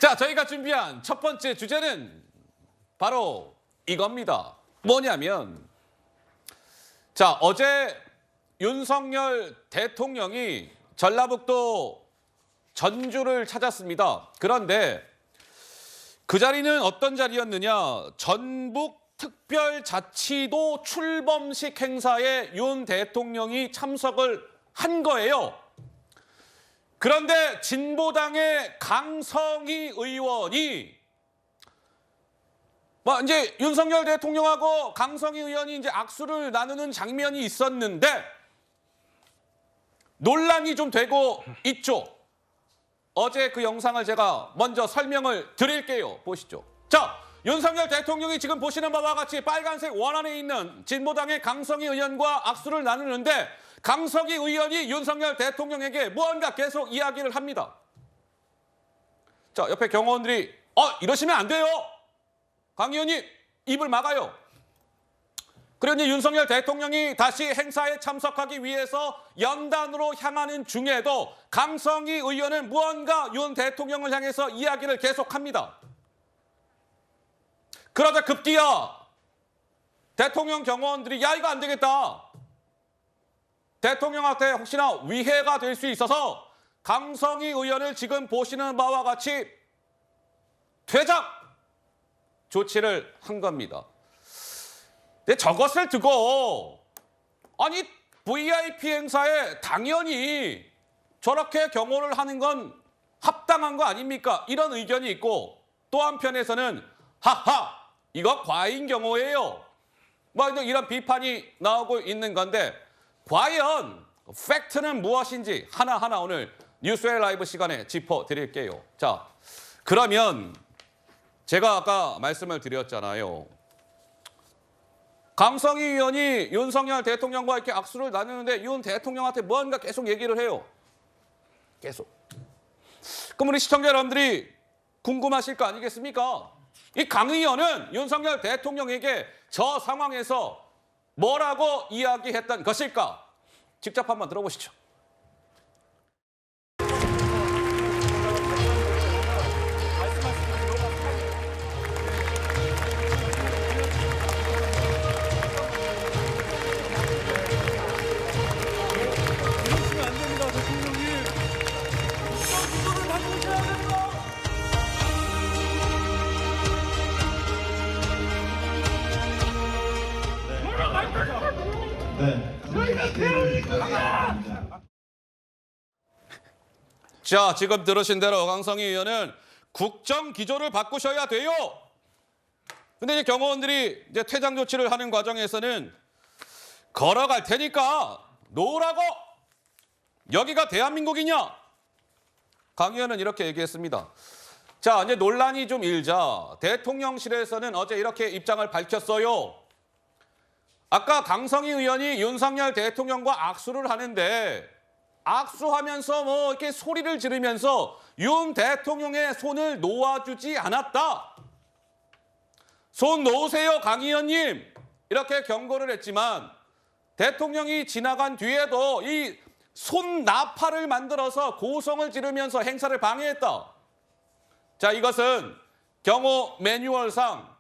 자, 저희가 준비한 첫 번째 주제는 바로 이겁니다. 뭐냐면, 자, 어제 윤석열 대통령이 전라북도 전주를 찾았습니다. 그런데 그 자리는 어떤 자리였느냐? 전북특별자치도 출범식 행사에 윤 대통령이 참석을 한 거예요. 그런데 진보당의 강성희 의원이 이제 윤석열 대통령하고 강성희 의원이 이제 악수를 나누는 장면이 있었는데 논란이 좀 되고 있죠. 어제 그 영상을 제가 먼저 설명을 드릴게요. 보시죠. 자, 윤석열 대통령이 지금 보시는 바와 같이 빨간색 원안에 있는 진보당의 강성희 의원과 악수를 나누는데 강성희 의원이 윤석열 대통령에게 무언가 계속 이야기를 합니다. 자, 옆에 경호원들이 이러시면 안 돼요. 강 의원님 입을 막아요. 그러니 윤석열 대통령이 다시 행사에 참석하기 위해서 연단으로 향하는 중에도 강성희 의원은 무언가 윤 대통령을 향해서 이야기를 계속합니다. 그러자 급기야 대통령 경호원들이 야 이거 안 되겠다. 대통령한테 혹시나 위해가 될 수 있어서 강성희 의원을 지금 보시는 바와 같이 퇴장 조치를 한 겁니다. 근데 저것을 두고 아니 VIP 행사에 당연히 저렇게 경호를 하는 건 합당한 거 아닙니까? 이런 의견이 있고 또 한편에서는 하하 이거 과잉 경호예요. 이런 비판이 나오고 있는 건데 과연 팩트는 무엇인지 하나하나 오늘 뉴스웨이 라이브 시간에 짚어드릴게요. 자, 그러면 제가 아까 말씀을 드렸잖아요. 강성희 의원이 윤석열 대통령과 이렇게 악수를 나누는데 윤 대통령한테 뭔가 계속 얘기를 해요. 계속. 그럼 우리 시청자 여러분들이 궁금하실 거 아니겠습니까? 이 강 의원은 윤석열 대통령에게 저 상황에서 뭐라고 이야기했던 것일까? 직접 한번 들어보시죠. 자, 지금 들으신 대로 강성희 의원은 국정 기조를 바꾸셔야 돼요. 근데 이제 경호원들이 이제 퇴장 조치를 하는 과정에서는 걸어갈 테니까 놓으라고. 여기가 대한민국이냐? 강 의원은 이렇게 얘기했습니다. 자, 이제 논란이 좀 일자 대통령실에서는 어제 이렇게 입장을 밝혔어요. 아까 강성희 의원이 윤석열 대통령과 악수를 하는데 악수하면서 이렇게 소리를 지르면서 윤 대통령의 손을 놓아주지 않았다. 손 놓으세요, 강 의원님. 이렇게 경고를 했지만 대통령이 지나간 뒤에도 이 손 나팔을 만들어서 고성을 지르면서 행사를 방해했다. 자, 이것은 경호 매뉴얼상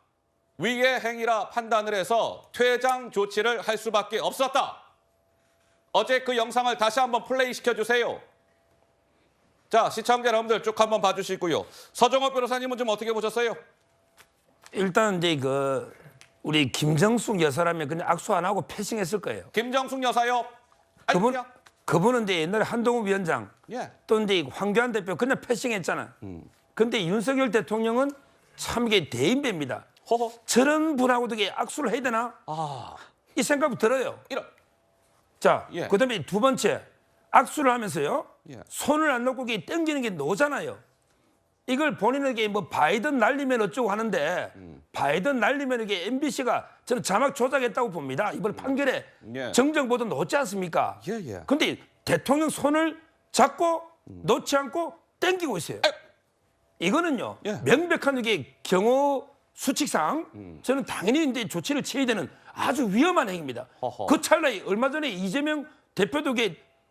위계 행위라 판단을 해서 퇴장 조치를 할 수밖에 없었다. 어제 그 영상을 다시 한번 플레이 시켜주세요. 자, 시청자 여러분들 쭉 한번 봐주시고요. 서정호 변호사님은 좀 어떻게 보셨어요? 일단 이제 우리 김정숙 여사라면 그냥 악수 안 하고 패싱했을 거예요. 김정숙 여사요? 그분은 이제 옛날에 한동훈 위원장, 또 이제 황교안 대표 그냥 패싱했잖아. 근데 윤석열 대통령은 참 이게 대인배입니다. 저런 분하고도 악수를 해야 되나? 이 생각이 들어요. 자, 그다음에 두 번째 악수를 하면서요. 손을 안 놓고 당기는 게 노잖아요. 이걸 본인에게 바이든 날리면 어쩌고 하는데 바이든 날리면 이게 MBC가 저는 자막 조작했다고 봅니다. 이번 판결에 정정 보도 놓지 않습니까? 근데 대통령 손을 잡고 놓지 않고 당기고 있어요. 이거는요 명백한 이게 경호 수칙상 저는 당연히 이제 조치를 취해야 되는 아주 위험한 행위입니다. 그 찰나에 얼마 전에 이재명 대표도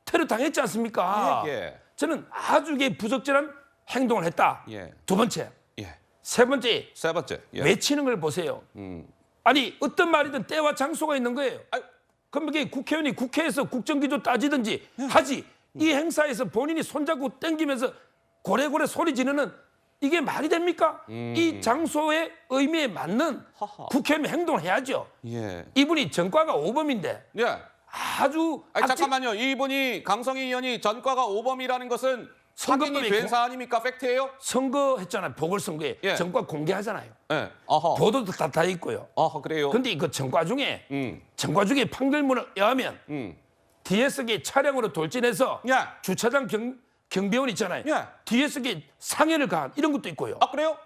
테러 당했지 않습니까? 저는 아주 부적절한 행동을 했다. 예. 두 번째. 예. 세 번째. 세 번째. 예. 외치는 걸 보세요. 아니 어떤 말이든 때와 장소가 있는 거예요. 그럼 이게 국회의원이 국회에서 국정기조 따지든지 하지. 이 행사에서 본인이 손잡고 땡기면서 고래고래 소리 지르는 이게 말이 됩니까? 이 장소의 의미에 맞는 하하. 국회의원 행동을 해야죠. 예. 이분이 전과가 5범인데 예. 아주 아니, 잠깐만요. 이분이 강성희 의원이 전과가 5범이라는 것은 확인이 선거법에 된 사안입니까? 팩트예요? 선거했잖아요. 보궐선거에 예. 전과 공개하잖아요. 예. 어허. 보도도 다 있고요. 어허, 그래요. 근데 그 전과 중에 음. 판결문을 의하면 뒤에서게 차량으로 돌진해서 예. 주차장 경비원 있잖아요. 예. 뒤에서게 상해를 가한 이런 것도 있고요. 아, 그래요?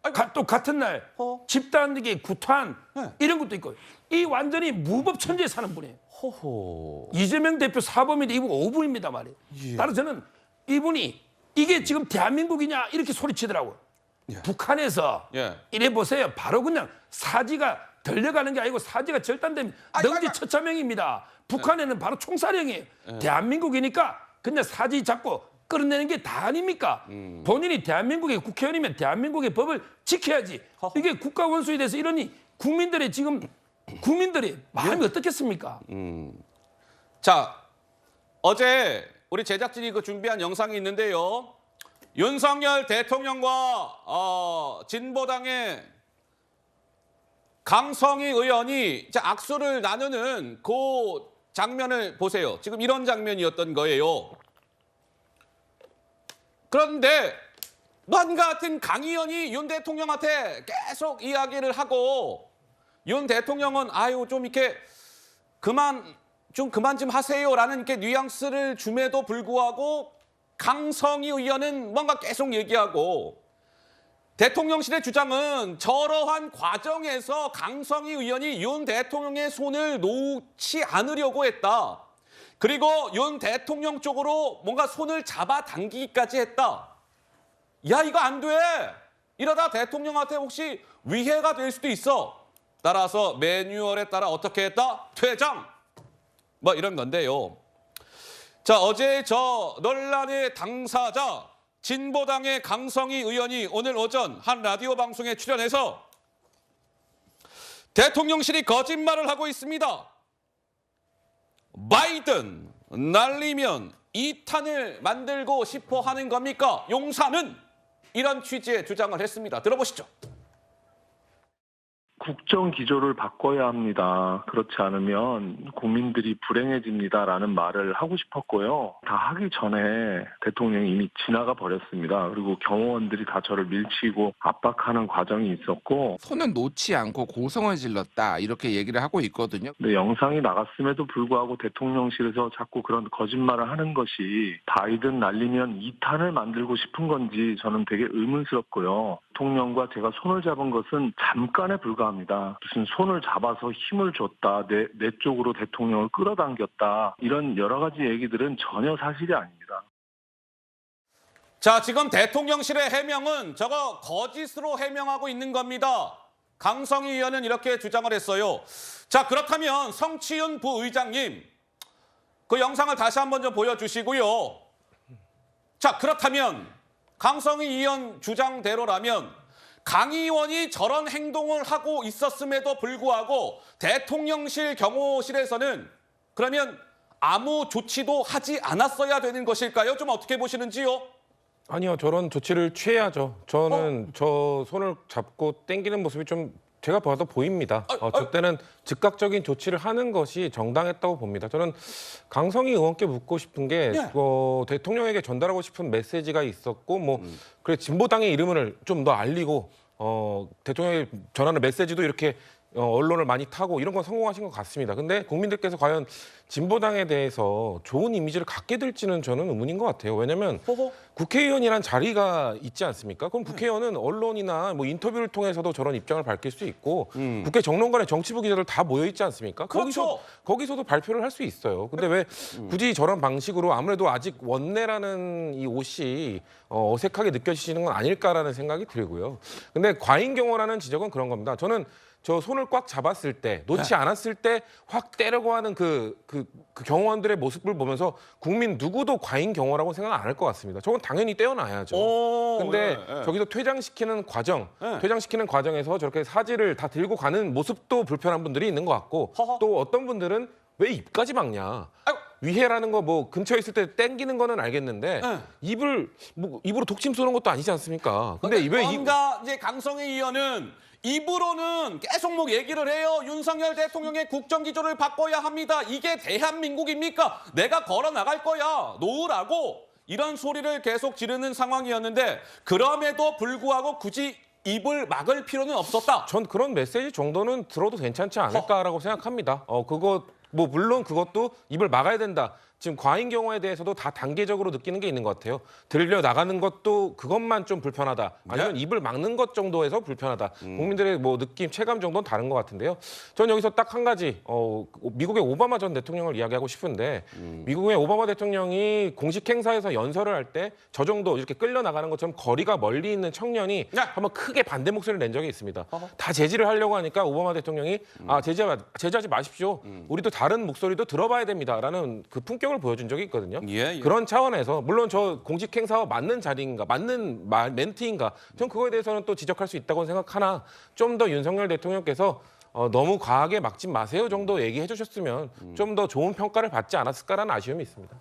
아이고. 또 같은 날 집단에게 구타한 예. 이런 것도 있고요. 이 완전히 무법천지에 사는 분이에요. 호호. 이재명 대표 4범인데 이분 5범입니다 말이에요. 예. 따라서 저는 이분이 이게 지금 대한민국이냐 이렇게 소리치더라고요. 예. 북한에서 예. 이래 보세요. 바로 그냥 사지가 들려가는 게 아니고 사지가 절단되면 능지 처참형입니다. 북한에는 바로 총살형이에요. 대한민국이니까 그냥 사지 잡고 끌어내는 게 다 아닙니까? 본인이 대한민국의 국회의원이면 대한민국의 법을 지켜야지. 이게 국가 원수에 대해서 이러니 국민들의 마음이 어떻겠습니까? 자, 어제 우리 제작진이 그 준비한 영상이 있는데요. 윤석열 대통령과 진보당의 강성희 의원이 이제 악수를 나누는 그 장면을 보세요. 지금 이런 장면이었던 거예요. 그런데 넌 같은 강 의원이 윤 대통령한테 계속 이야기를 하고 윤 대통령은 아유 좀 이렇게 그만 좀 하세요라는 이렇게 뉘앙스를 줌에도 불구하고 강성희 의원은 뭔가 계속 얘기하고 대통령실의 주장은 저러한 과정에서 강성희 의원이 윤 대통령의 손을 놓지 않으려고 했다. 그리고 윤 대통령 쪽으로 뭔가 손을 잡아당기기까지 했다. 야, 이거 안 돼. 이러다 대통령한테 혹시 위해가 될 수도 있어. 따라서 매뉴얼에 따라 어떻게 했다? 퇴장. 뭐 이런 건데요. 자, 어제 저 논란의 당사자 진보당의 강성희 의원이 오늘 오전 한 라디오 방송에 출연해서 대통령실이 거짓말을 하고 있습니다. 바이든 날리면 2탄을 만들고 싶어 하는 겁니까? 용사는 이런 취지의 주장을 했습니다. 들어보시죠. 국정 기조를 바꿔야 합니다. 그렇지 않으면 국민들이 불행해집니다라는 말을 하고 싶었고요. 다 하기 전에 대통령이 이미 지나가 버렸습니다. 그리고 경호원들이 다 저를 밀치고 압박하는 과정이 있었고 손은 놓지 않고 고성을 질렀다 이렇게 얘기를 하고 있거든요. 근데 영상이 나갔음에도 불구하고 대통령실에서 자꾸 그런 거짓말을 하는 것이 바이든 날리면 2탄을 만들고 싶은 건지 저는 되게 의문스럽고요. 대통령과 제가 손을 잡은 것은 잠깐에 불과합니다. 무슨 손을 잡아서 힘을 줬다, 내 쪽으로 대통령을 끌어당겼다 이런 여러 가지 얘기들은 전혀 사실이 아닙니다. 자, 지금 대통령실의 해명은 저거 거짓으로 해명하고 있는 겁니다. 강성희 의원은 이렇게 주장을 했어요. 자, 그렇다면 성치윤 부의장님 그 영상을 다시 한번 좀 보여주시고요. 자, 그렇다면 강성희 의원 주장대로라면 강 의원이 저런 행동을 하고 있었음에도 불구하고 대통령실 경호실에서는 그러면 아무 조치도 하지 않았어야 되는 것일까요? 좀 어떻게 보시는지요? 아니요, 저런 조치를 취해야죠. 저는 저 손을 잡고 당기는 모습이 좀 제가 봐도 보입니다. 저 때는 즉각적인 조치를 하는 것이 정당했다고 봅니다. 저는 강성희 의원께 묻고 싶은 게 대통령에게 전달하고 싶은 메시지가 있었고 그래 진보당의 이름을 좀 더 알리고 대통령에게 전하는 메시지도 이렇게 언론을 많이 타고 이런 건 성공하신 것 같습니다. 근데 국민들께서 과연 진보당에 대해서 좋은 이미지를 갖게 될지는 저는 의문인 것 같아요. 왜냐하면 국회의원이란 자리가 있지 않습니까? 그럼 국회의원은 언론이나 뭐 인터뷰를 통해서도 저런 입장을 밝힐 수 있고 국회 정론관에 정치부 기자들 다 모여 있지 않습니까? 그렇죠. 거기서도 발표를 할 수 있어요. 근데 왜 굳이 저런 방식으로 아무래도 아직 원내라는 이 옷이 어색하게 느껴지시는 건 아닐까라는 생각이 들고요. 근데 과잉 경호라는 지적은 그런 겁니다. 저는 저 손을 꽉 잡았을 때 놓지 않았을 때 확 때려고 하는 그 경호원들의 모습을 보면서 국민 누구도 과잉 경호라고 생각 안 할 것 같습니다. 저건 당연히 떼어놔야죠. 근데 저기서 퇴장시키는 과정, 퇴장시키는 과정에서 저렇게 사지를 다 들고 가는 모습도 불편한 분들이 있는 것 같고 또 어떤 분들은 왜 입까지 막냐. 위해라는 거 뭐 근처에 있을 때 땡기는 거는 알겠는데 입으로 독침 쏘는 것도 아니지 않습니까? 근데 왜 뭔가 이제 강성희 의원은 입으로는 계속 뭐 얘기를 해요. 윤석열 대통령의 국정기조를 바꿔야 합니다. 이게 대한민국입니까? 내가 걸어 나갈 거야. 놓으라고 이런 소리를 계속 지르는 상황이었는데 그럼에도 불구하고 굳이 입을 막을 필요는 없었다. 전 그런 메시지 정도는 들어도 괜찮지 않을까라고 생각합니다. 그거 뭐 물론 그것도 입을 막아야 된다. 지금 과잉 경우에 대해서도 다 단계적으로 느끼는 게 있는 것 같아요. 들려 나가는 것도 그것만 좀 불편하다. 아니면 입을 막는 것 정도에서 불편하다. 국민들의 뭐 느낌, 체감 정도는 다른 것 같은데요. 전 여기서 딱 한 가지 미국의 오바마 전 대통령을 이야기하고 싶은데 미국의 오바마 대통령이 공식 행사에서 연설을 할 때 저 정도 이렇게 끌려 나가는 것처럼 거리가 멀리 있는 청년이 한번 크게 반대 목소리를 낸 적이 있습니다. 다 제지를 하려고 하니까 오바마 대통령이 제지하지 마십시오. 우리도 다른 목소리도 들어봐야 됩니다라는 그 품격을 보여준 적이 있거든요. 그런 차원에서 물론 저 공식 행사와 맞는 자리인가, 맞는 멘트인가, 전 그거에 대해서는 또 지적할 수 있다고 생각하나 좀 더 윤석열 대통령께서 너무 과하게 막지 마세요 정도 얘기해 주셨으면 좀 더 좋은 평가를 받지 않았을까라는 아쉬움이 있습니다.